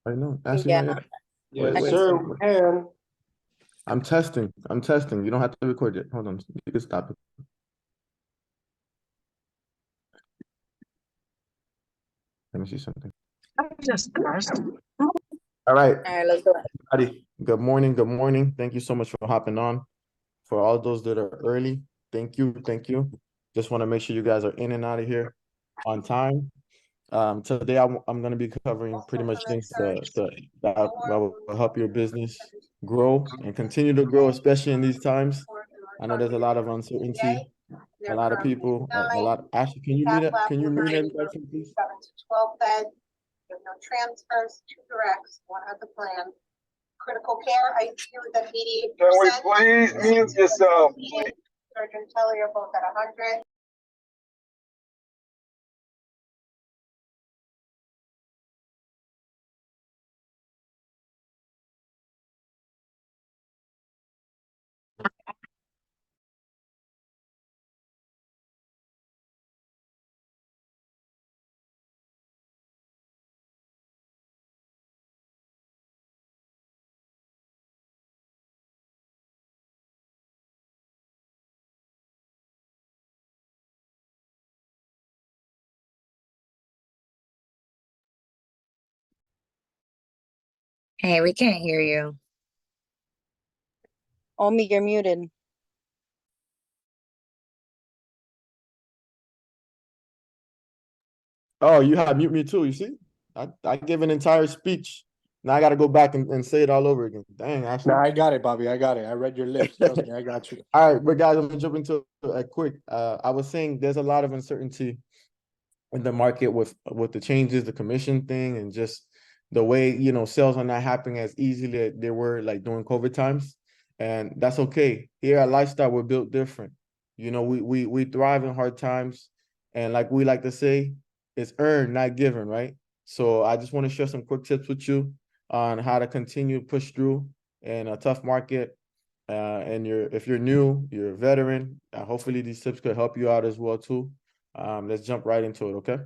I know. Actually, Yeah. not yet. Yes, I can sir, see. we can. I'm testing. I'm testing. You don't have to record it. Hold on. You can stop it. Let me see something. Just pressed. All right, All right, let's go. everybody. Good morning. Good morning. Thank you so much for hopping on. For all those that are early, thank you. Thank you. Just want to make sure you guys are in and out of here on time. Today I'm going to be covering pretty much things that will help your business grow and continue to grow, especially in these times. I know there's a lot of uncertainty, a lot of people, a lot. Ashley, can you mute it? Can you mute everybody, please? 7 to 12 bed, you have no transfers, 2 directs, 1 at the plan. Critical care, ICU is at 88%. Can we please mute yourself? Surgeon Telly are both at 100. Hey, we can't hear you. Omi, you're muted. Oh, you have mute me too. You see, I give an entire speech. Now I got to go back and say it all over again. Dang, Ashley. Nah, I got it, Bobby. I got it. I read your lips. Trust me, I got you. All right, but guys, I'm gonna jump into a quick. I was saying there's a lot of uncertainty in the market with the changes, the commission thing, and just the way sales are not happening as easily as they were like during COVID times, and that's okay. Here at Lifestyle, we're built different. We thrive in hard times, and like we like to say, it's earned, not given, right? So I just want to share some quick tips with you on how to continue to push through in a tough market. And if you're new, you're a veteran. Hopefully these tips could help you out as well too. Let's jump right into it, okay?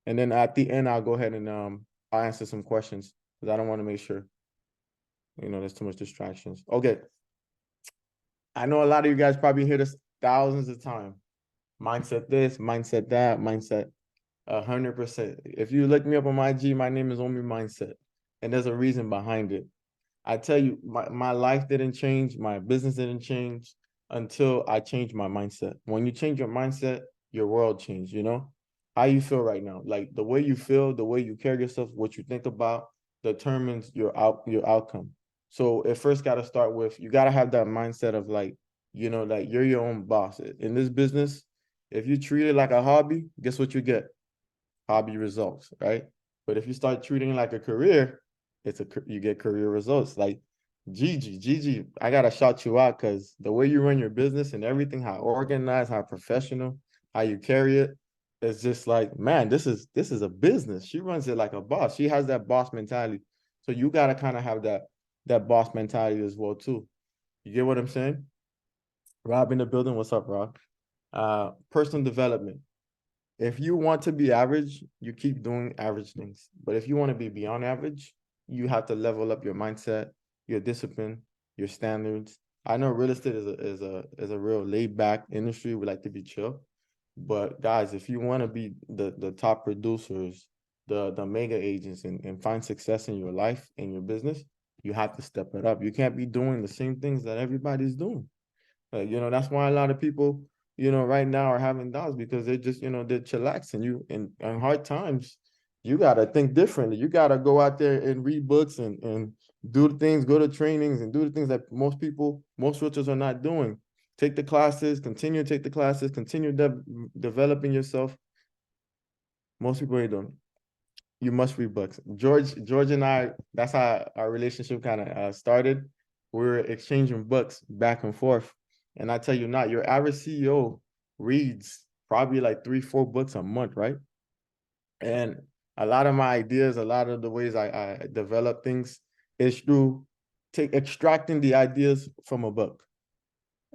And then at the end, I'll go ahead and I'll answer some questions because I don't want to make sure there's too much distractions. Okay. I know a lot of you guys probably hear this thousands of times. Mindset this, mindset that, mindset 100%. If you look me up on my IG, my name is Omi Mindset, and there's a reason behind it. I tell you, my life didn't change, my business didn't change until I changed my mindset. When you change your mindset, your world changed, How you feel right now? Like the way you feel, the way you carry yourself, what you think about determines your outcome. So it first got to start with, you got to have that mindset of like you're your own boss. In this business, if you treat it like a hobby, guess what you get? Hobby results, right? But if you start treating it like a career, you get career results. Like Gigi, I gotta shout you out because the way you run your business and everything, how organized, how professional, how you carry it, it's just like, man, this is a business. She runs it like a boss. She has that boss mentality. So you gotta kind of have that boss mentality as well too. You get what I'm saying? Rob in the building. What's up, Rob? Personal development. If you want to be average, you keep doing average things. But if you want to be beyond average, you have to level up your mindset, your discipline, your standards. I know real estate is a real laid back industry. We like to be chill. But guys, if you want to be the top producers, the mega agents and find success in your life and your business, you have to step it up. You can't be doing the same things that everybody's doing. That's why a lot of people, right now are having doubts because they're just, they're chillaxing. You in hard times, you gotta think differently. You gotta go out there and read books and do the things, go to trainings and do the things that most realtors are not doing. Take the classes, continue to take the classes, continue developing yourself. Most people ain't doing it. You must read books. George and I, that's how our relationship kind of started. We were exchanging books back and forth. And I tell you not, your average CEO reads probably like 3-4 books a month, right? And a lot of my ideas, a lot of the ways I develop things is through extracting the ideas from a book.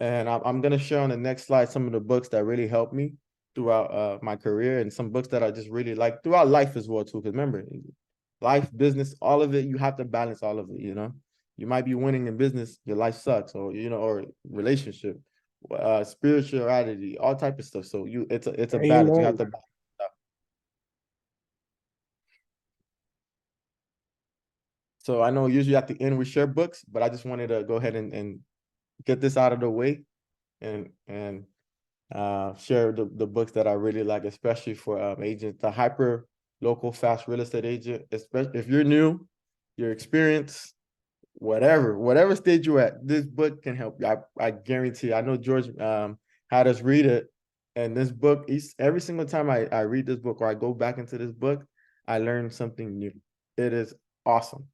And I'm going to share on the next slide some of the books that really helped me throughout my career and some books that I just really like throughout life as well too. Because remember, life, business, all of it. You have to balance all of it, you know. You might be winning in business, your life sucks, or you know, or relationship, spirituality, all type of stuff. So it's a balance. You have to. So I know usually at the end we share books, but I just wanted to go ahead and get this out of the way and share the books that I really like, especially for agents, the hyper local fast real estate agent. Especially if you're new, you're experienced, whatever stage you're at, this book can help you. I guarantee. I know George had us read it, and this book, every single time I read this book or I go back into this book, I learn something new. It is awesome.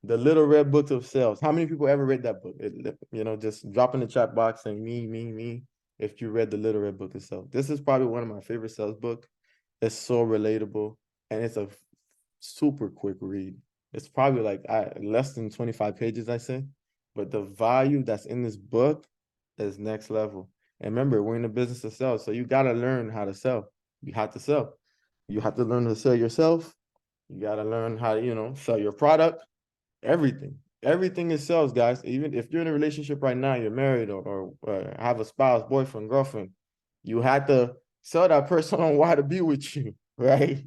The Little Red Book of Sales. How many people ever read that book? You know, just drop in the chat box saying me. If you read the Little Red Book of Sales, this is probably one of my favorite sales book. It's so relatable, and it's a super quick read. It's probably like less than 25 pages, I say, but the value that's in this book is next level. And remember, we're in the business of sales, so you gotta learn how to sell. You have to sell. You have to learn to sell yourself. You gotta learn how to, you know, sell your product. Everything is sales, guys. Even if you're in a relationship right now, you're married or have a spouse, boyfriend, girlfriend, you have to sell that person on why to be with you, right?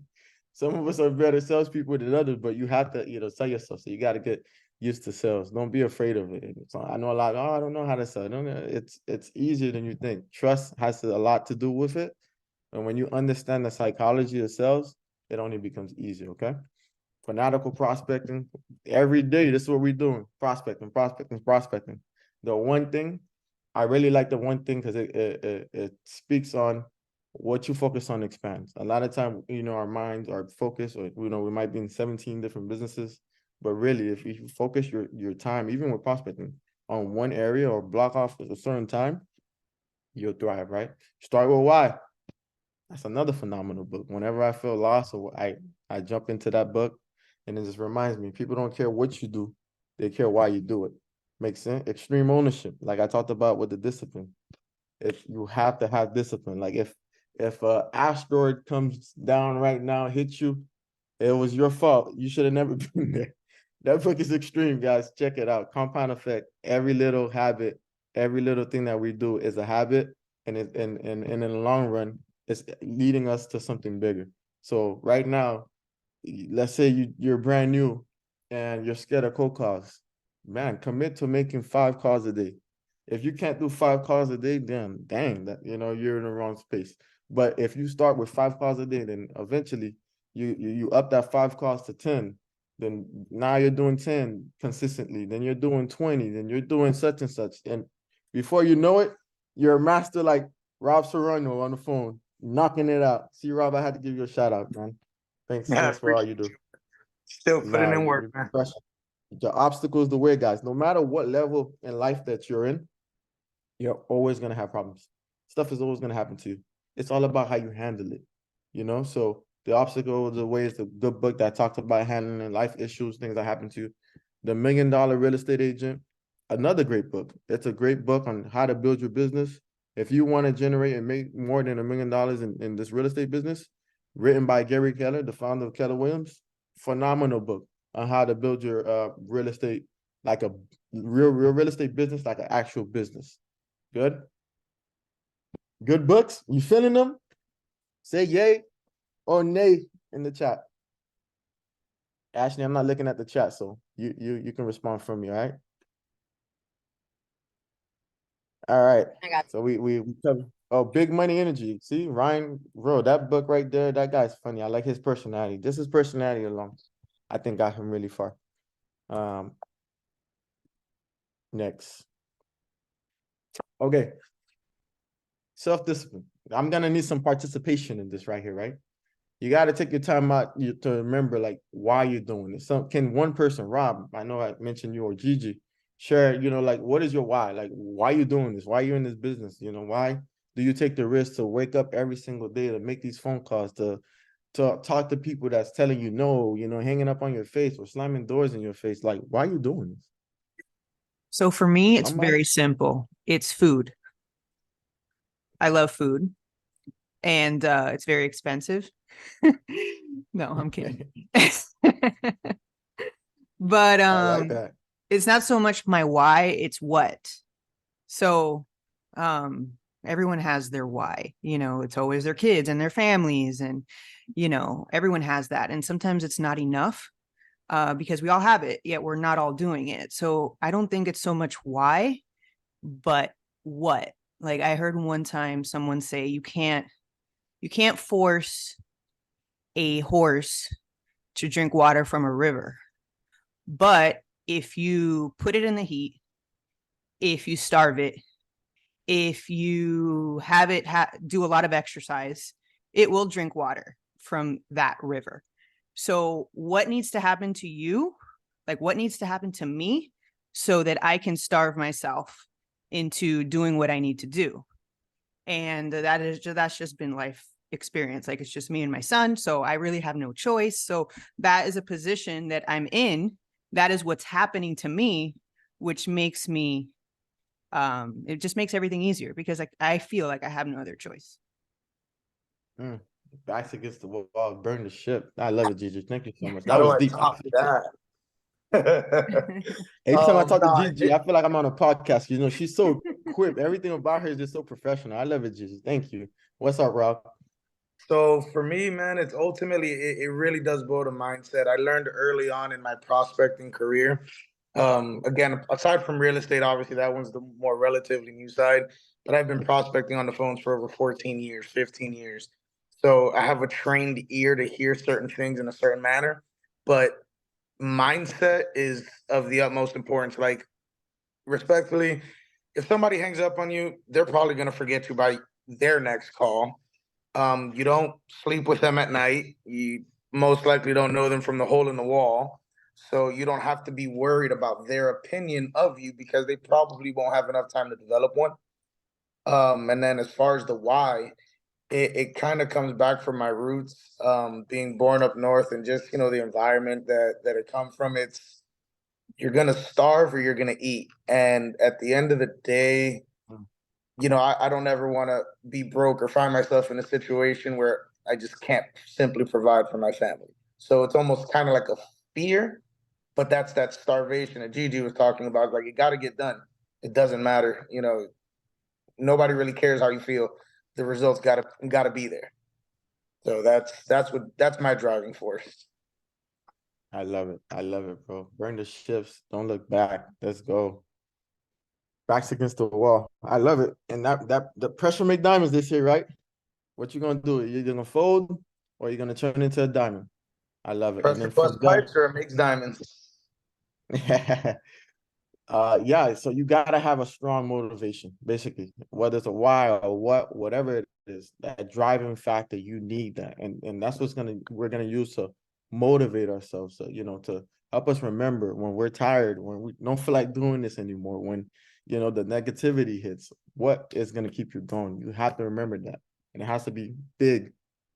Some of us are better salespeople than others, but you have to, you know, sell yourself. So you got to get used to sales. Don't be afraid of it. So I know a lot. Oh, I don't know how to sell. No, it's easier than you think. Trust has a lot to do with it, and when you understand the psychology of sales, it only becomes easier. Okay. Fanatical prospecting. Every day, this is what we're doing. Prospecting. The one thing, I really like the one thing because it speaks on what you focus on expands. A lot of time, you know, our minds are focused, or you know, we might be in 17 different businesses, but really if you focus your time, even with prospecting, on one area or block off a certain time, you'll thrive, right? Start with why. That's another phenomenal book. Whenever I feel lost, or I jump into that book, and it just reminds me, people don't care what you do, they care why you do it. Makes sense? Extreme ownership, like I talked about with the discipline. If you have to have discipline, like if a asteroid comes down right now, hits you, it was your fault. You should have never been there. That book is extreme, guys. Check it out. Compound effect. Every little habit, every little thing that we do is a habit, and in the long run, it's leading us to something bigger. So right now, let's say you're brand new and you're scared of cold calls. Man, commit to making 5 calls a day. If you can't do 5 calls a day, then dang, that you know you're in the wrong space. But if you start with 5 calls a day, then eventually you up that 5 calls to 10. Then now you're doing 10 consistently. Then you're doing 20. Then you're doing such and such. And before you know it, you're a master like Rob Serrano on the phone, knocking it out. See, Rob, I had to give you a shout out, man. Thanks for all you do. Still putting in work, man. The obstacles the way, guys. No matter what level in life that you're in, you're always gonna have problems. Stuff is always gonna happen to you. It's all about how you handle it, you know. So the obstacle the way is the good book that talks about handling life issues, things that happen to you. The $1 Million Real Estate Agent, another great book. It's a great book on how to build your business. If you want to generate and make more than $1 million in this real estate business, written by Gary Keller, the founder of Keller Williams, phenomenal book on how to build your real estate, like a real real estate business, like an actual business. Good books. You feeling them? Say yay or nay in the chat. Ashley, I'm not looking at the chat, so you can respond from me, all right? All right. I got So we covered. Oh, Big Money Energy. See, Ryan, bro, that book right there, that guy's funny. I like his personality. Just his personality alone, I think got him really far. Next. Okay. Self-discipline. I'm gonna need some participation in this right here, right? You got to take your time out to remember like why you're doing this. So can one person, Rob, I know I mentioned you, or Gigi, share, you know, like what is your why? Like why you doing this? Why are you in this business? You know, why do you take the risk to wake up every single day to make these phone calls, to talk to people that's telling you no, you know, hanging up on your face or slamming doors in your face? Like, why are you doing this? So for me, it's Somebody? very simple. It's food. I love food, and it's very expensive. No, I'm kidding. But I like that. it's not so much my why, it's what. So everyone has their why, you know, it's always their kids and their families, and you know, everyone has that. And sometimes it's not enough because we all have it, yet we're not all doing it. So I don't think it's so much why, but what. Like I heard one time someone say you can't force a horse to drink water from a river. But if you put it in the heat, if you starve it, if you have it do a lot of exercise, it will drink water from that river. So what needs to happen to you? Like what needs to happen to me so that I can starve myself into doing what I need to do? And that's just been life experience. Like it's just me and my son. So I really have no choice. So that is a position that I'm in. That is what's happening to me, which makes me it just makes everything easier because I feel like I have no other choice. Backs against the wall, burn the ship. I love it, Gigi. Thank you so much. How That do was I deep. top that? Every time I talk to Nah, Gigi, I feel like I'm on a podcast. You know, she's so quick. Everything about her is just so professional. I love it, Gigi. Thank you. What's up, Rob? So for me, man, it's ultimately it really does boil to mindset. I learned early on in my prospecting career. Again, aside from real estate, obviously that one's the more relatively new side, but I've been prospecting on the phones for over 14 years, 15 years. So I have a trained ear to hear certain things in a certain manner, but mindset is of the utmost importance. Like respectfully, if somebody hangs up on you, they're probably going to forget you by their next call. You don't sleep with them at night. You most likely don't know them from the hole in the wall. So you don't have to be worried about their opinion of you because they probably won't have enough time to develop one. And then as far as the why, it kind of comes back from my roots, being born up north and just, you know, the environment that it comes from. It's you're gonna starve or you're gonna eat. And at the end of the day, you know, I don't ever want to be broke or find myself in a situation where I just can't simply provide for my family. So it's almost kind of like a fear, but that's that starvation that Gigi was talking about. Like, you got to get done. It doesn't matter. You know, nobody really cares how you feel. The results gotta be there. So that's my driving force. I love it. I love it, bro. Burn the ships. Don't look back. Let's go. Backs against the wall. I love it. And that the pressure make diamonds this year, right? What you gonna do? You're gonna fold or you're gonna turn into a diamond. I love it. And Pressure then bust from there, pipes or it makes diamonds. yeah, so you gotta have a strong motivation, basically, whether it's a why or whatever it is, that driving factor, you need that. And that's we're gonna use to motivate ourselves, so you know, to help us remember when we're tired, when we don't feel like doing this anymore, when you know the negativity hits, what is gonna keep you going? You have to remember that. And it has to be big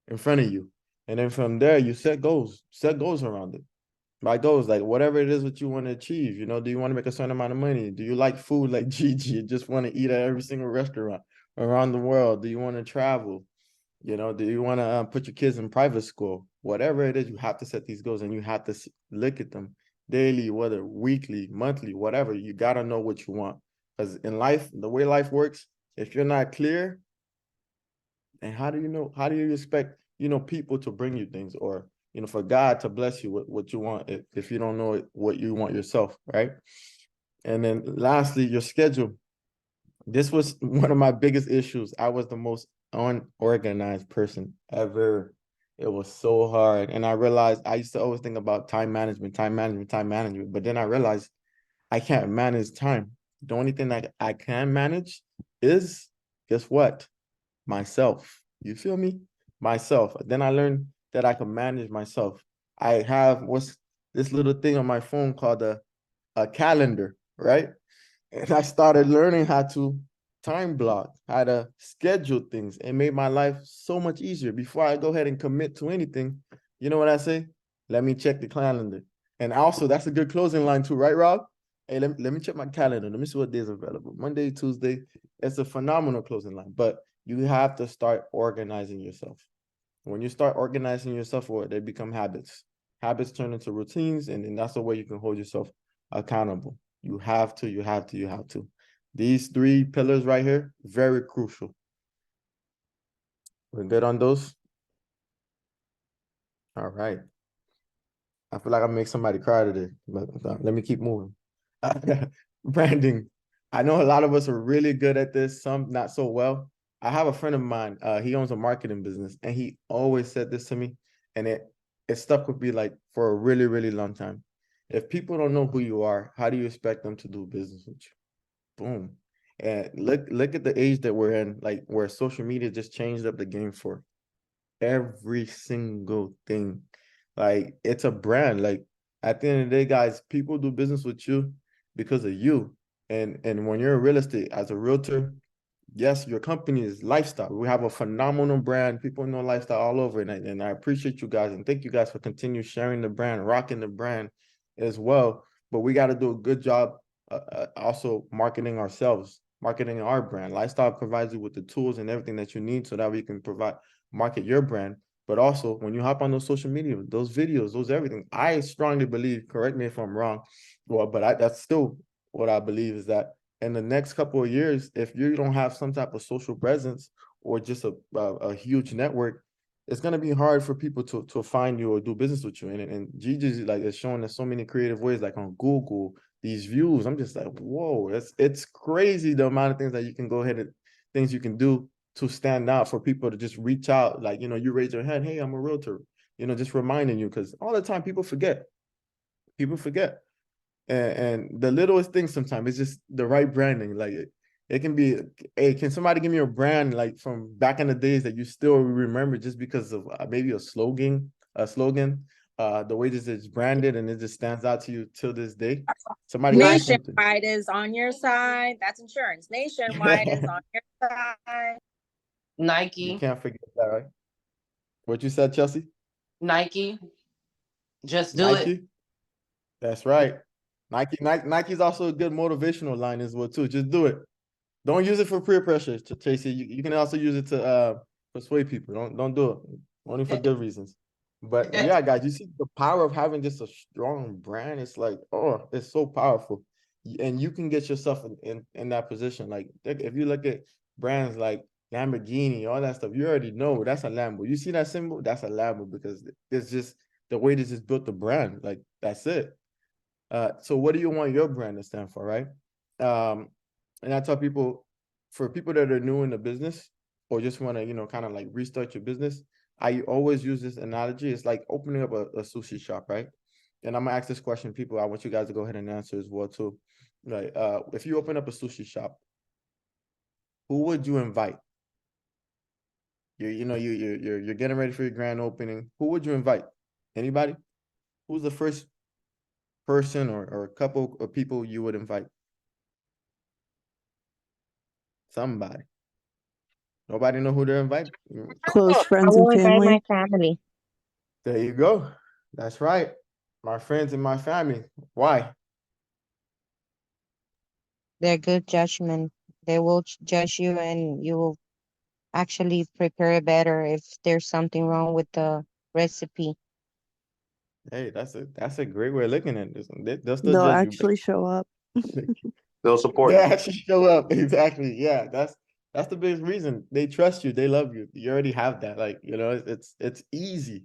in front of you. And then from there, you set goals around it. My goals, like whatever it is that you want to achieve. You know, do you want to make a certain amount of money? Do you like food like Gigi? Just want to eat at every single restaurant around the world? Do you want to travel? You know, do you want to put your kids in private school? Whatever it is, you have to set these goals and you have to look at them daily, whether weekly, monthly, whatever. You got to know what you want. Because in life, the way life works, if you're not clear, and how do you know? How do you expect, you know, people to bring you things, or you know, for God to bless you with what you want if you don't know what you want yourself, right? And then lastly, your schedule. This was one of my biggest issues. I was the most unorganized person ever. It was so hard. And I realized I used to always think about time management, time management, time management. But then I realized I can't manage time. The only thing that I can manage is, guess what? Myself. You feel me? Myself. Then I learned that I can manage myself. I have what's this little thing on my phone called a calendar, right? And I started learning how to time block, how to schedule things. It made my life so much easier. Before I go ahead and commit to anything, you know what I say? Let me check the calendar. And also, that's a good closing line too, right, Rob? Hey, let me check my calendar. Let me see what days are available. Monday, Tuesday. It's a phenomenal closing line. But you have to start organizing yourself. When you start organizing yourself, they become habits. Habits turn into routines, and then that's the way you can hold yourself accountable. You have to. These 3 pillars right here, very crucial. We're good on those? All right. I feel like I make somebody cry today, but let me keep moving. Branding. I know a lot of us are really good at this, some not so well. I have a friend of mine, he owns a marketing business, and he always said this to me, and it stuck with me like for a really, really long time. If people don't know who you are, how do you expect them to do business with you? Boom. And look at the age that we're in, like where social media just changed up the game for every single thing. Like it's a brand. Like at the end of the day, guys, people do business with you because of you. And when you're in real estate as a realtor, yes, your company is lifestyle. We have a phenomenal brand. People know lifestyle all over. And I appreciate you guys and thank you guys for continue sharing the brand, rocking the brand as well. But we got to do a good job also marketing ourselves, marketing our brand. Lifestyle provides you with the tools and everything that you need so that we can market your brand. But also when you hop on those social media, those videos, those everything, I strongly believe, correct me if I'm wrong, well, but that's still what I believe is that in the next couple of years, if you don't have some type of social presence or just a huge network, it's gonna be hard for people to find you or do business with you. And Gigi's like is showing us so many creative ways, like on Google, these views. I'm just like, whoa, it's crazy the amount of things that you can go ahead and things you can do to stand out for people to just reach out. Like, you raise your hand, hey, I'm a realtor, just reminding you, because all the time people forget. People forget. And the littlest thing sometimes it's just the right branding. Like it can be, hey, can somebody give me a brand like from back in the days that you still remember just because of maybe a slogan, the way this is branded and it just stands out to you till this day. Somebody say something. Nationwide is on your side. That's insurance. Nationwide is on your side. You Nike, can't forget that, right? What you said, Chelsea? Nike, just do it. Nike. That's right. Nike's also a good motivational line as well too. Just do it. Don't use it for peer pressure, Tracy. You can also use it to persuade people. Don't do it. Only for good reasons. But yeah, guys, you see the power of having just a strong brand. It's like, oh, it's so powerful. And you can get yourself in that position. Like if you look at brands like Lamborghini, all that stuff, you already know that's a Lambo. You see that symbol? That's a Lambo because it's just the way this is built the brand. Like that's it. So what do you want your brand to stand for, right? And I tell people, for people that are new in the business or just want to, kind of like restart your business, I always use this analogy. It's like opening up a sushi shop, right? And I'm gonna ask this question, people. I want you guys to go ahead and answer as well too. Right? If you open up a sushi shop, who would you invite? You're getting ready for your grand opening. Who would you invite? Anybody? Who's the first person or a couple of people you would invite? Somebody. Nobody know who they're inviting? Close friends and family. My family. There you go. That's right. My friends and my family. Why? They're good judgment. They will judge you and you will actually prepare it better if there's something wrong with the recipe. Hey, that's a great way of looking at this. They'll still They'll judge you. actually show up. They'll support They you. actually show up. Exactly. Yeah, that's the biggest reason. They trust you. They love you. You already have that. Like, it's easy.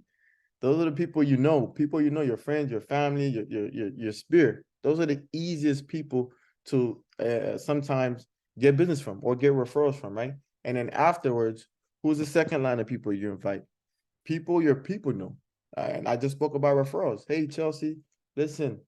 Those are the people, your friends, your family, your spirit. Those are the easiest people to sometimes get business from or get referrals from, right? And then afterwards, who's the second line of people you invite? People your people know. And I just spoke about referrals. Hey, Chelsea, listen,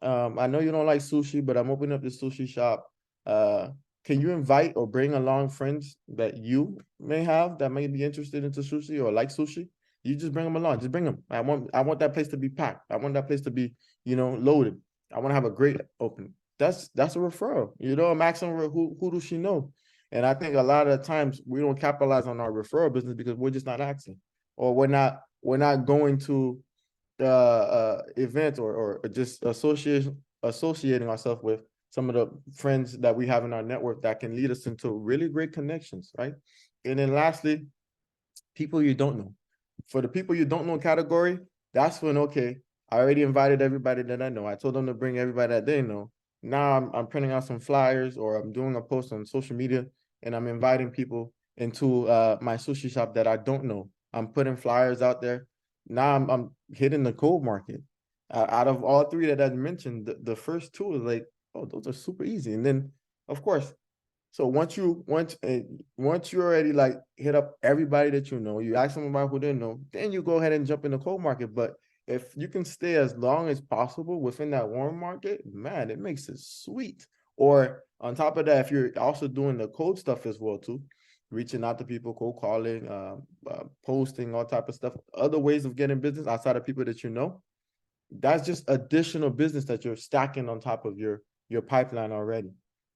I know you don't like sushi, but I'm opening up this sushi shop. Can you invite or bring along friends that you may have that may be interested into sushi or like sushi? You just bring them along. Just bring them. I want that place to be packed. I want that place to be, loaded. I want to have a great opening. That's a referral. I'm asking her who does she know? And I think a lot of the times we don't capitalize on our referral business because we're just not asking, or we're not going to events or just associating ourselves with some of the friends that we have in our network that can lead us into really great connections, right? And then lastly, people you don't know. For the people you don't know category, that's when, okay, I already invited everybody that I know. I told them to bring everybody that they know. Now I'm printing out some flyers, or I'm doing a post on social media, and I'm inviting people into my sushi shop that I don't know. I'm putting flyers out there. Now I'm hitting the cold market. Out of all three that I mentioned, the first two is like, oh, those are super easy. And then, of course, so once you already like hit up everybody that you know, you ask them about who they know, then you go ahead and jump in the cold market. But if you can stay as long as possible within that warm market, man, it makes it sweet. Or on top of that, if you're also doing the cold stuff as well too, reaching out to people, cold calling, posting, all type of stuff, other ways of getting business outside of people that you know, that's just additional business that you're stacking on top of your pipeline already.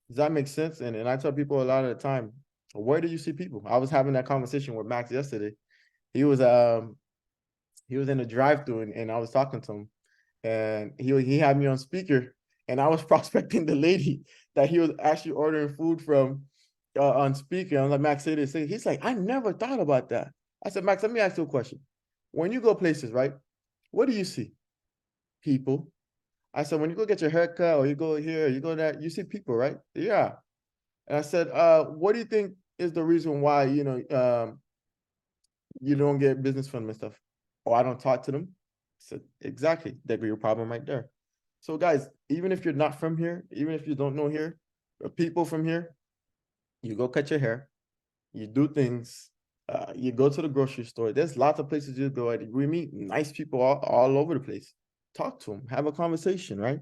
Does that make sense? And I tell people a lot of the time, where do you see people? I was having that conversation with Max yesterday. He was in a drive-through, and I was talking to him, and he had me on speaker, and I was prospecting the lady that he was actually ordering food from on speaker. I was like, Max, say this. He's like, I never thought about that. I said, Max, let me ask you a question. When you go places, right? What do you see? People. I said, when you go get your haircut, or you go here, or you go there, you see people, right? Yeah. And I said, what do you think is the reason why, you don't get business from them and stuff? Oh, I don't talk to them. I said, exactly. That'd be your problem right there. So guys, even if you're not from here, even if you don't know here, people from here, you go cut your hair, you do things, you go to the grocery store. There's lots of places you go. We meet nice people all over the place. Talk to them, have a conversation, right?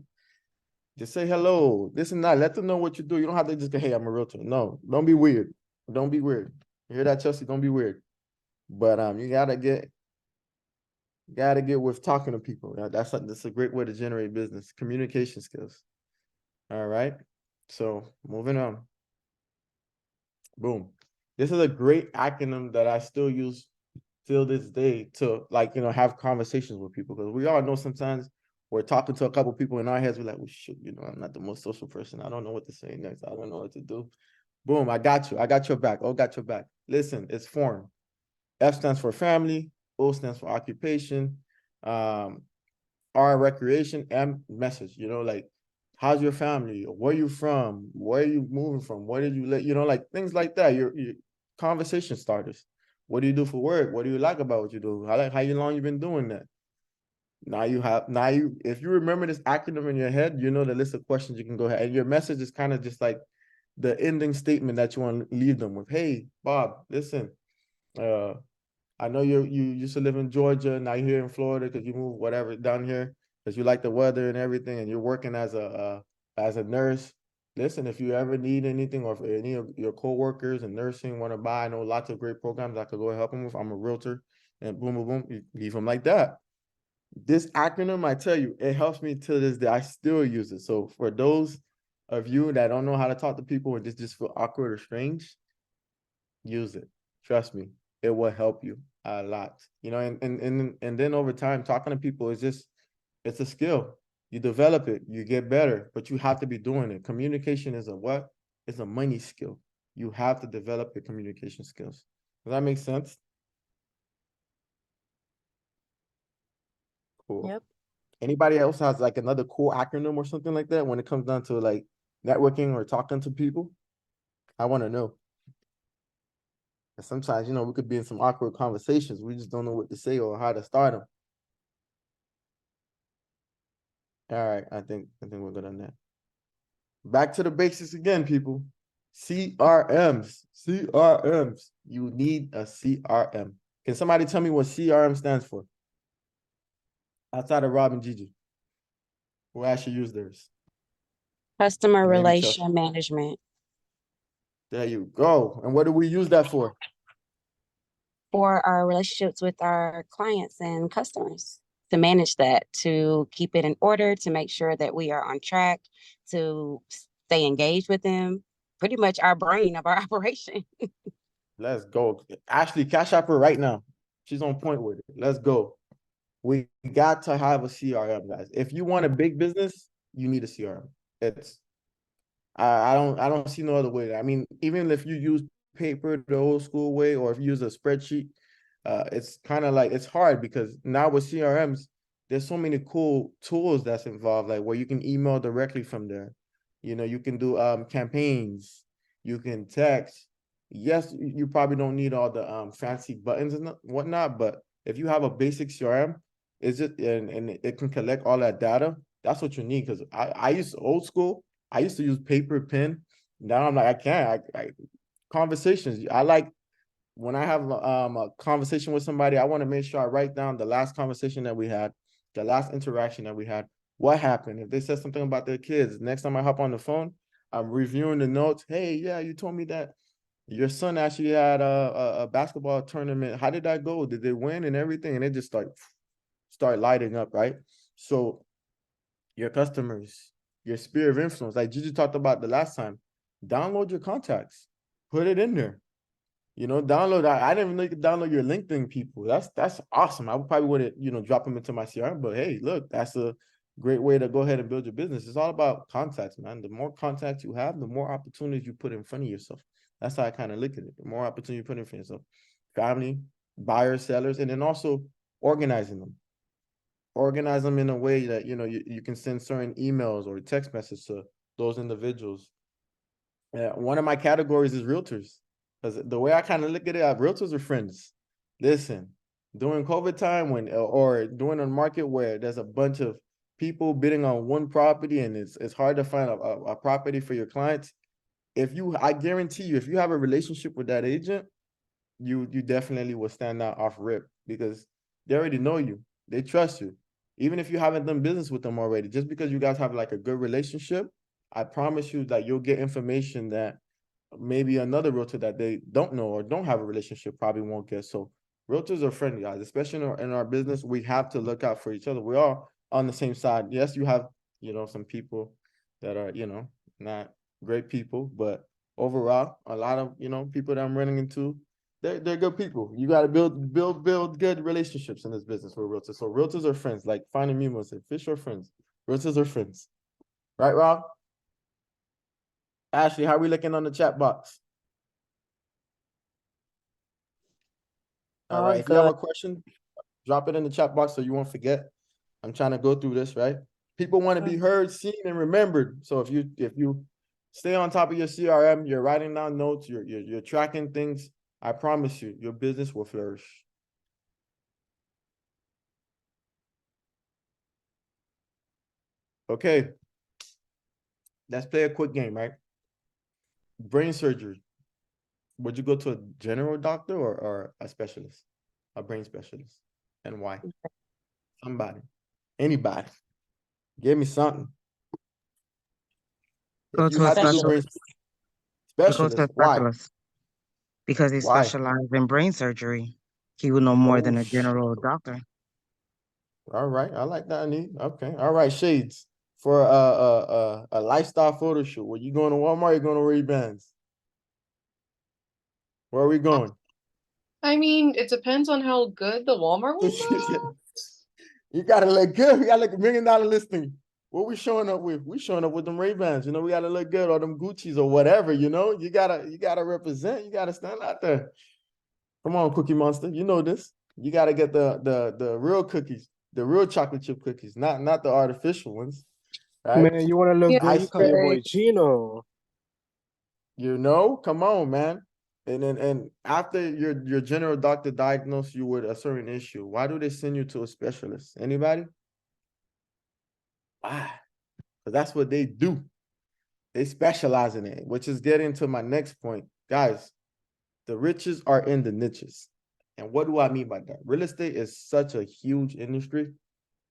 Just say hello, this and that. Let them know what you do. You don't have to just go, hey, I'm a realtor. No, don't be weird. Don't be weird. You hear that, Chelsea? Don't be weird. But you gotta get with talking to people. That's a great way to generate business. Communication skills. All right. So moving on. Boom. This is a great acronym that I still use till this day to have conversations with people, because we all know sometimes we're talking to a couple people in our heads. We're like, well, shoot, I'm not the most social person. I don't know what to say next. I don't know what to do. Boom, I got you. I got your back. Oh, got your back. Listen, it's form. F stands for family. O stands for occupation. R, recreation. M, message. Like, how's your family? Where you from? Where are you moving from? Where did you live? Like things like that. Your conversation starters. What do you do for work? What do you like about what you do? How long you been doing that? If you remember this acronym in your head, you know the list of questions you can go ahead. And your message is kind of just like the ending statement that you want to leave them with. Hey, Bob, listen, I know you used to live in Georgia, now you're here in Florida because you moved whatever down here because you like the weather and everything, and you're working as a nurse. Listen, if you ever need anything, or if any of your coworkers in nursing want to buy, I know lots of great programs I could go help them with. I'm a realtor, and boom, boom, boom, you leave them like that. This acronym, I tell you, it helps me to this day. I still use it. So for those of you that don't know how to talk to people and just feel awkward or strange, use it. Trust me, it will help you a lot. And then over time, talking to people is it's a skill. You develop it, you get better, but you have to be doing it. Communication is a what? It's a money skill. You have to develop your communication skills. Does that make sense? Cool. Yep. Anybody else has like another cool acronym or something like that when it comes down to like networking or talking to people? I want to know. And sometimes, we could be in some awkward conversations. We just don't know what to say or how to start them. All right, I think we're good on that. Back to the basics again, people. CRMs. You need a CRM. Can somebody tell me what CRM stands for? Outside of Rob and Gigi, who actually use theirs? Customer And maybe relation management There you go. And what do we use that for? for our relationships with our clients and customers, to manage that, to keep it in order, to make sure that we are on track, to stay engaged with them. Pretty much our brain of our operation. Let's go. Ashley, cash app her right now. She's on point with it. Let's go. We got to have a CRM, guys. If you want a big business, you need a CRM. It's I don't see no other way. I mean, even if you use paper the old school way, or if you use a spreadsheet, it's kind of like it's hard because now with CRMs, there's so many cool tools that's involved, like where you can email directly from there. You know, you can do campaigns, you can text. Yes, you probably don't need all the fancy buttons and whatnot, but if you have a basic CRM, it's just and it can collect all that data. That's what you need. Because I used to old school. I used to use paper, pen. Now I'm like, I can't. I conversations. I like when I have a conversation with somebody, I want to make sure I write down the last conversation that we had, the last interaction that we had, what happened. If they said something about their kids, next time I hop on the phone, I'm reviewing the notes. Hey, yeah, you told me that your son actually had a basketball tournament. How did that go? Did they win and everything? And it just start lighting up, right? So your customers, your sphere of influence, like Gigi talked about the last time, download your contacts, put it in there. You know, download. I didn't even know you could download your LinkedIn people. That's awesome. I probably wouldn't, drop them into my CRM, but hey, look, that's a great way to go ahead and build your business. It's all about contacts, man. The more contacts you have, the more opportunities you put in front of yourself. That's how I kind of look at it. The more opportunity you put in front of yourself, family, buyers, sellers, and then also organizing them. Organize them in a way that you can send certain emails or text messages to those individuals. One of my categories is realtors. Because the way I kind of look at it, realtors are friends. Listen, during COVID time or during a market where there's a bunch of people bidding on one property and it's hard to find a property for your clients, I guarantee you, if you have a relationship with that agent, you definitely will stand out off rip because they already know you. They trust you. Even if you haven't done business with them already, just because you guys have like a good relationship, I promise you that you'll get information that maybe another realtor that they don't know or don't have a relationship probably won't get. So realtors are friendly, guys, especially in our business. We have to look out for each other. We're all on the same side. Yes, you have, some people that are, not great people, but overall, a lot of, people that I'm running into, they're good people. You got to build good relationships in this business with realtors. So realtors are friends. Like finding me was fish are friends. Realtors are friends. Right, Rob? Ashley, how are we looking on the chat box? All right. If you have a question, drop it in the chat box so you won't forget. I'm trying to go through this, right? People want to be heard, seen, and remembered. So if you stay on top of your CRM, you're writing down notes, you're tracking things, I promise you, your business will flourish. Okay. Let's play a quick game, right? Brain surgery. Would you go to a general doctor or a specialist? A brain specialist. And why? Somebody. Anybody. Give me something. Go If you to a had to do brain specialist. Go to a specialist, why? specialist because he Why? specializes in brain surgery. He would know more Oh, than a general doctor. all right. I like that, Anita. Okay. All right, Shades. For a lifestyle photo shoot, were you going to Walmart or you going to Ray-Bans? Where are we going? I mean, it depends on how good the Walmart ones are. You gotta look good. We got like $1 million listing. What we showing up with? We showing up with them Ray-Bans. We gotta look good, or them Gucci's or whatever. You gotta represent. You gotta stand out there. Come on, Cookie Monster. You know this. You gotta get the real cookies, the real chocolate chip cookies, not the artificial ones. Right? Man, you want to look Yeah, good? You call your boy right. Gino. Come on, man. And after your general doctor diagnosed you with a certain issue, why do they send you to a specialist? Anybody? Why? Because that's what they do. They specialize in it, which is getting to my next point. Guys, the riches are in the niches. And what do I mean by that? Real estate is such a huge industry.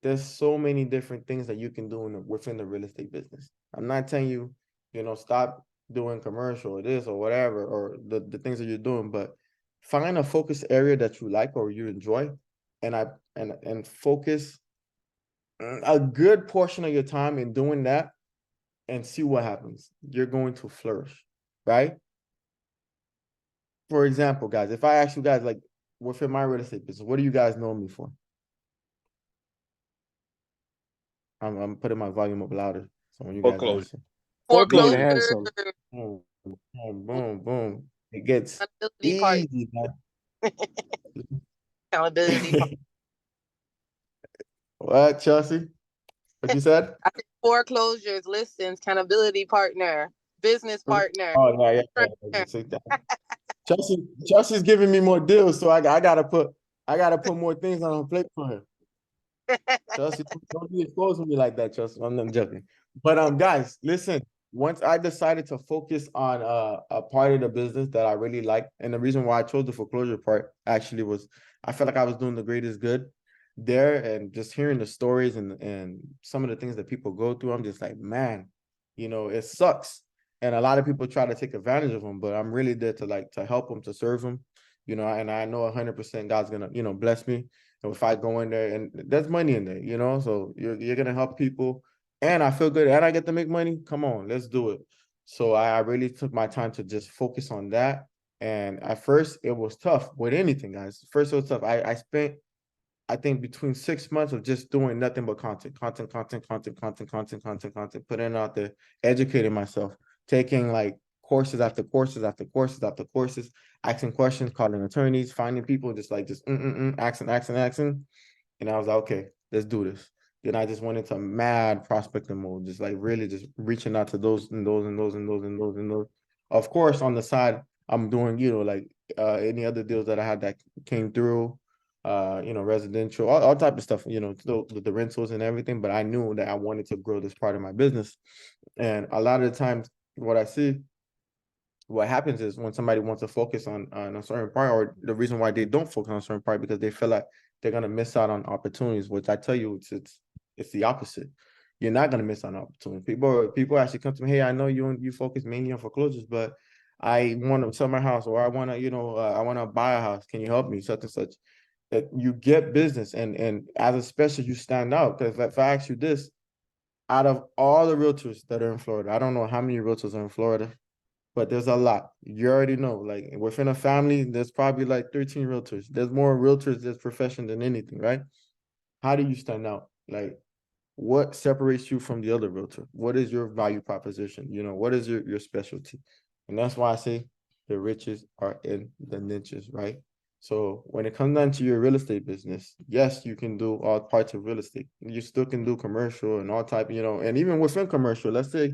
There's so many different things that you can do within the real estate business. I'm not telling you, stop doing commercial or this or whatever, or the things that you're doing, but find a focus area that you like or you enjoy and focus a good portion of your time in doing that and see what happens. You're going to flourish, right? For example, guys, if I ask you guys, like, within my real estate business, what do you guys know me for? I'm putting my volume up louder. So when you guys Foreclosure. answer. Being Foreclosure. handsome. Boom, boom, boom, boom. It gets Accountability part. easy, man. Accountability part. What, Chelsea? What you said? I think foreclosures, listings, accountability partner, business partner. Oh yeah. See that. Chelsea's giving me more deals, so I gotta put more things on her plate for her. Chelsea, don't be exposing me like that, Chelsea. I'm joking. But guys, listen. Once I decided to focus on a part of the business that I really like, and the reason why I chose the foreclosure part actually was I felt like I was doing the greatest good there, and just hearing the stories and some of the things that people go through, I'm just like, man, it sucks. And a lot of people try to take advantage of them, but I'm really there to help them, to serve them, and I know 100% God's gonna, bless me. And if I go in there, and there's money in there, so you're gonna help people, and I feel good, and I get to make money. Come on, let's do it. So I really took my time to just focus on that. And at first, it was tough with anything, guys. First, it was tough. I spent, I think, between 6 months of just doing nothing but content, putting it out there, educating myself, taking like courses after courses after courses after courses, asking questions, calling attorneys, finding people, just asking. And I was like, okay, let's do this. Then I just went into mad prospecting mode, just like really just reaching out to those and those and those and those and those and those. Of course, on the side, I'm doing, like any other deals that I had that came through, residential, all type of stuff, the rentals and everything. But I knew that I wanted to grow this part of my business. And a lot of the times what I see, what happens is when somebody wants to focus on a certain part, or the reason why they don't focus on a certain part, because they feel like they're going to miss out on opportunities, which I tell you, it's the opposite. You're not going to miss out on opportunities. People actually come to me, hey, I know you focus mainly on foreclosures, but I want to sell my house, or I want to, I want to buy a house. Can you help me? Such and such. That you get business, and as a specialist, you stand out. Because if I ask you this, out of all the realtors that are in Florida, I don't know how many realtors are in Florida, but there's a lot. You already know, like within a family, there's probably like 13 realtors. There's more realtors this profession than anything, right? How do you stand out? Like, what separates you from the other realtor? What is your value proposition? What is your specialty? And that's why I say the riches are in the niches, right? So when it comes down to your real estate business, yes, you can do all parts of real estate. You still can do commercial and all type, and even within commercial, let's say,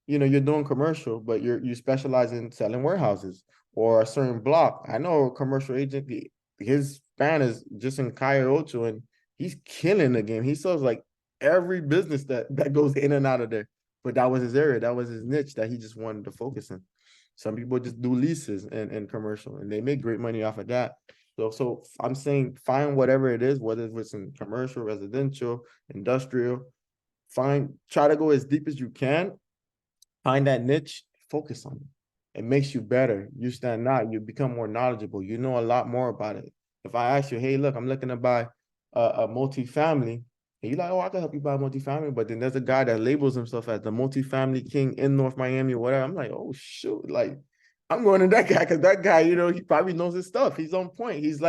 you're doing commercial, but you specialize in selling warehouses or a certain block. I know a commercial agent, his span is just in Cayo Ocho, and he's killing the game. He sells like every business that goes in and out of there. But that was his area. That was his niche that he just wanted to focus in. Some people just do leases and commercial, and they make great money off of that. So I'm saying find whatever it is, whether it's in commercial, residential, industrial, try to go as deep as you can, find that niche, focus on it. It makes you better. You stand out, you become more knowledgeable. You know a lot more about it. If I ask you, hey, look, I'm looking to buy a multifamily, and you're like, oh, I can help you buy a multifamily, but then there's a guy that labels himself as the multifamily king in North Miami or whatever. I'm like, oh shoot, like I'm going to that guy, because that guy, he probably knows his stuff. He's on point. He's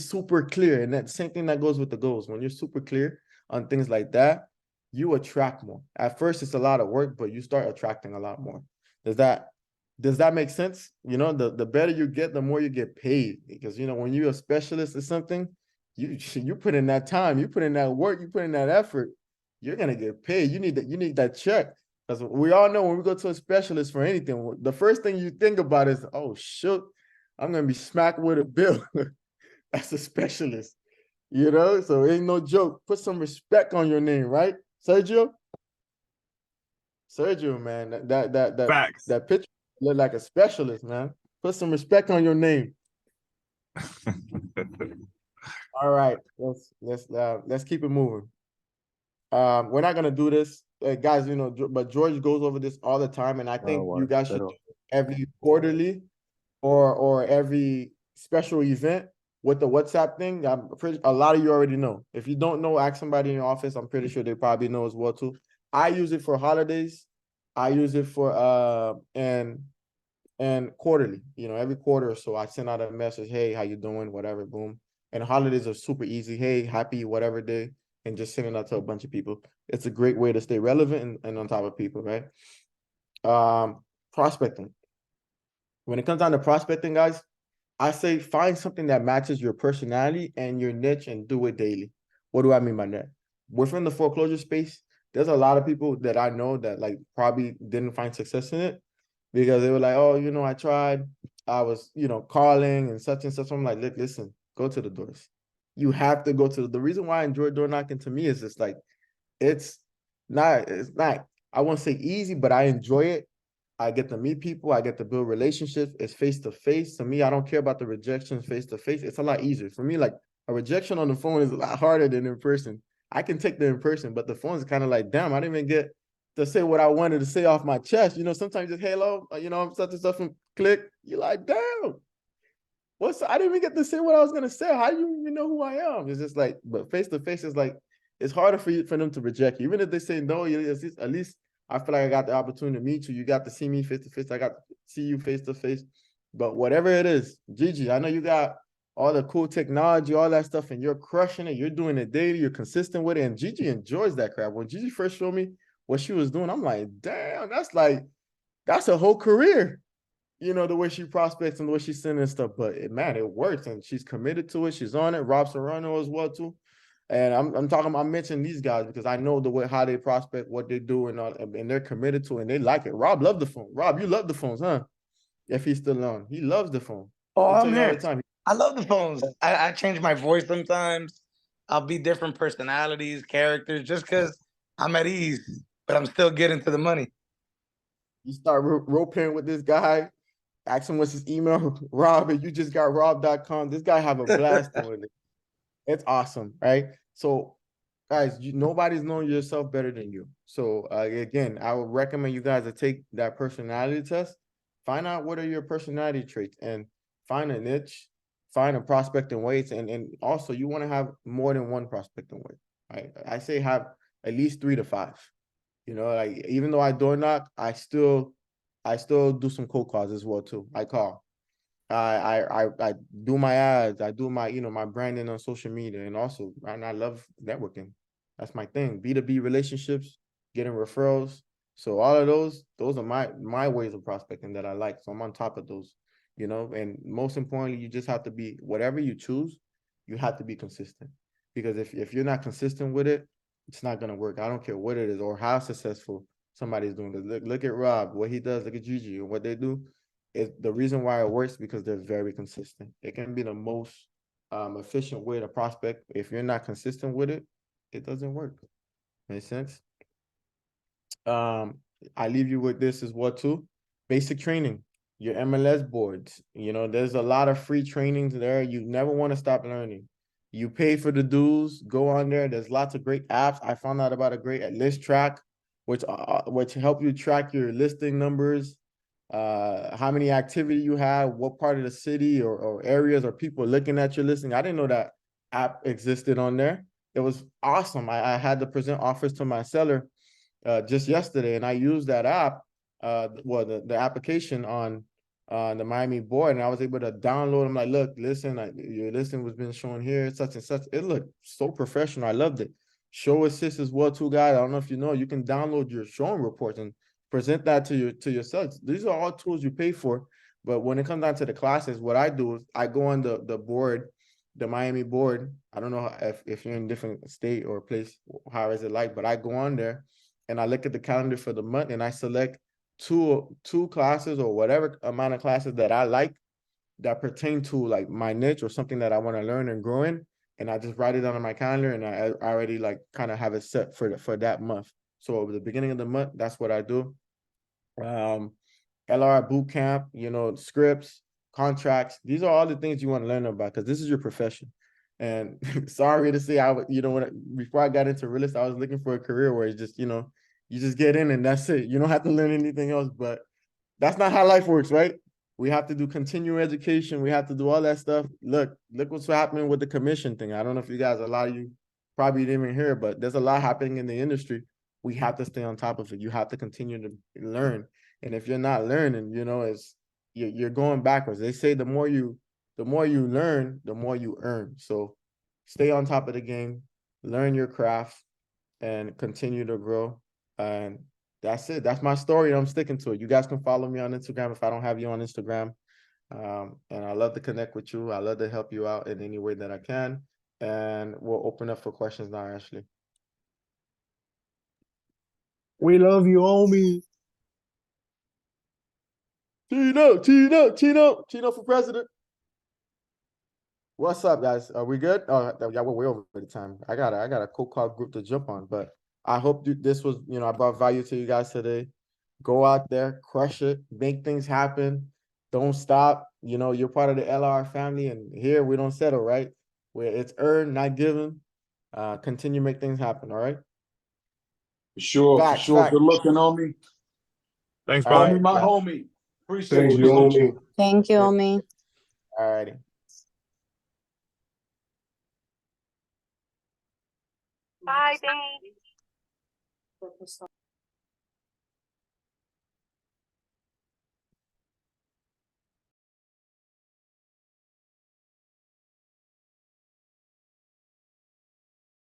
super clear. And that same thing that goes with the goals. When you're super clear on things like that, you attract more. At first, it's a lot of work, but you start attracting a lot more. Does that make sense? The better you get, the more you get paid. Because when you're a specialist or something, you put in that time, you put in that work, you put in that effort, you're gonna get paid. You need that check. Because we all know when we go to a specialist for anything, the first thing you think about is, oh shoot, I'm gonna be smacked with a bill. That's a specialist, so it ain't no joke. Put some respect on your name, right, Sergio? Sergio, man, that picture look like a specialist, man. Put some respect on your name. All right, let's keep it moving. We're not gonna do this, guys. But George goes over this all the time, and I think you guys should do it every quarterly or every special event with the WhatsApp thing. A lot of you already know. If you don't know, ask somebody in your office. I'm pretty sure they probably know as well too. I use it for holidays. I use it for and quarterly. Every quarter or so, I send out a message. Hey, how you doing? Whatever. Boom. And holidays are super easy. Hey, happy whatever day, and just sending that to a bunch of people. It's a great way to stay relevant and on top of people, right? Prospecting. When it comes down to prospecting, guys, I say find something that matches your personality and your niche and do it daily. What do I mean by that? within the foreclosure space, there's a lot of people that I know that like probably didn't find success in it because they were like, oh, you know, I tried, I was, you know, calling and such and such. I'm like, look, listen, go to the doors. You have to go to the reason why I enjoy door knocking to me is just like, it's not, I won't say easy, but I enjoy it. I get to meet people. I get to build relationships. It's face to face. To me, I don't care about the rejections face to face. It's a lot easier for me. Like a rejection on the phone is a lot harder than in person. I can take the in person, but the phone is kind of like, damn, I didn't even get to say what I wanted to say off my chest. You know, sometimes just hello, you know, such and stuff and click. You're like, damn, I didn't even get to say what I was gonna say. How do you even know who I am? It's just like, but face to face is like, it's harder for them to reject you. Even if they say no, at least I feel like I got the opportunity to meet you. You got to see me face to face. I got to see you face to face. But whatever it is, Gigi, I know you got all the cool technology, all that stuff, and you're crushing it. You're doing it daily. You're consistent with it. And Gigi enjoys that crap. When Gigi first showed me what she was doing, I'm like, damn, that's a whole career. You know, the way she prospects and the way she's sending stuff. But man, it works. And she's committed to it. She's on it. Rob Serrano as well, too. And I'm mentioning these guys because I know the way how they prospect, what they do, and all, and they're committed to it and they like it. Rob loved the phone. Rob, you love the phones, huh? If he's still on, he loves the phone. Oh, He'll tell I'm you all the here. time. I love the phones. I change my voice sometimes. I'll be different personalities, characters, just because I'm at ease, but I'm still getting to the money. You start role playing with this guy, ask him what's his email, Rob, and you just got rob.com. This guy have a blast doing it. It's awesome, right? So guys, nobody's knowing yourself better than you. So again, I would recommend you guys to take that personality test, find out what are your personality traits, and find a niche, find a prospecting weights, and also you want to have more than one prospecting weight. Right? I say have at least 3 to 5. You know, like even though I door knock, I still do some cold calls as well too. I call. I do my ads, I do my, you know, my branding on social media, and also, and I love networking. That's my thing. B2B relationships, getting referrals. So all of those are my ways of prospecting that I like. So I'm on top of those, you know, and most importantly, you just have to be, whatever you choose, you have to be consistent. Because if you're not consistent with it, it's not gonna work. I don't care what it is or how successful somebody's doing. Look at Rob, what he does, look at Gigi and what they do. The reason why it works because they're very consistent. It can be the most efficient way to prospect. If you're not consistent with it, it doesn't work. Make sense? I leave you with this as well too. Basic training, your MLS boards. You know, there's a lot of free trainings there. You never want to stop learning. You pay for the dues, go on there. There's lots of great apps. I found out about a great list track, which help you track your listing numbers, how many activity you have, what part of the city or areas or people looking at your listing. I didn't know that app existed on there. It was awesome. I had to present offers to my seller just yesterday, and I used that app, the application on the Miami board, and I was able to download. I'm like, look, listen, your listing was been shown here, such and such. It looked so professional. I loved it. Show assist as well, too, guys. I don't know if you know, you can download your showing reports and present that to your sellers. These are all tools you pay for, but when it comes down to the classes, what I do is I go on the board, the Miami board. I don't know if you're in a different state or place, how is it like, but I go on there and I look at the calendar for the month and I select two classes or whatever amount of classes that I like that pertain to like my niche or something that I want to learn and grow in. And I just write it down on my calendar and I already like kind of have it set for that month. So over the beginning of the month, that's what I do. LR boot camp, you know, scripts, contracts. These are all the things you want to learn about because this is your profession. And sorry to say, before I got into real estate, I was looking for a career where it's just, you know, you just get in and that's it. You don't have to learn anything else, but that's not how life works, right? We have to do continuing education. We have to do all that stuff. Look what's happening with the commission thing. I don't know if you guys, a lot of you probably didn't even hear, but there's a lot happening in the industry. We have to stay on top of it. You have to continue to learn. And if you're not learning, you know, you're going backwards. They say the more you learn, the more you earn. So stay on top of the game, learn your craft, and continue to grow. And that's it. That's my story. I'm sticking to it. You guys can follow me on Instagram if I don't have you on Instagram. And I love to connect with you. I love to help you out in any way that I can. And we'll open up for questions now, Ashley. We love you, Omi. Chino for president. What's up, guys? Are we good? Oh, yeah, we're way over the time. I got a cool call group to jump on, but I hope this was, I brought value to you guys today. Go out there, crush it, make things happen. Don't stop. You're part of the LR family, and here we don't settle, right? Where it's earned, not given. Continue to make things happen. All right. For sure, for Facts, sure. facts. Good looking, Omi. Thanks, All bro. Omi, right, my yeah. homie. Appreciate Thank you. you, Omi. Thank you, Yeah. Omi. All righty. Bye, thanks.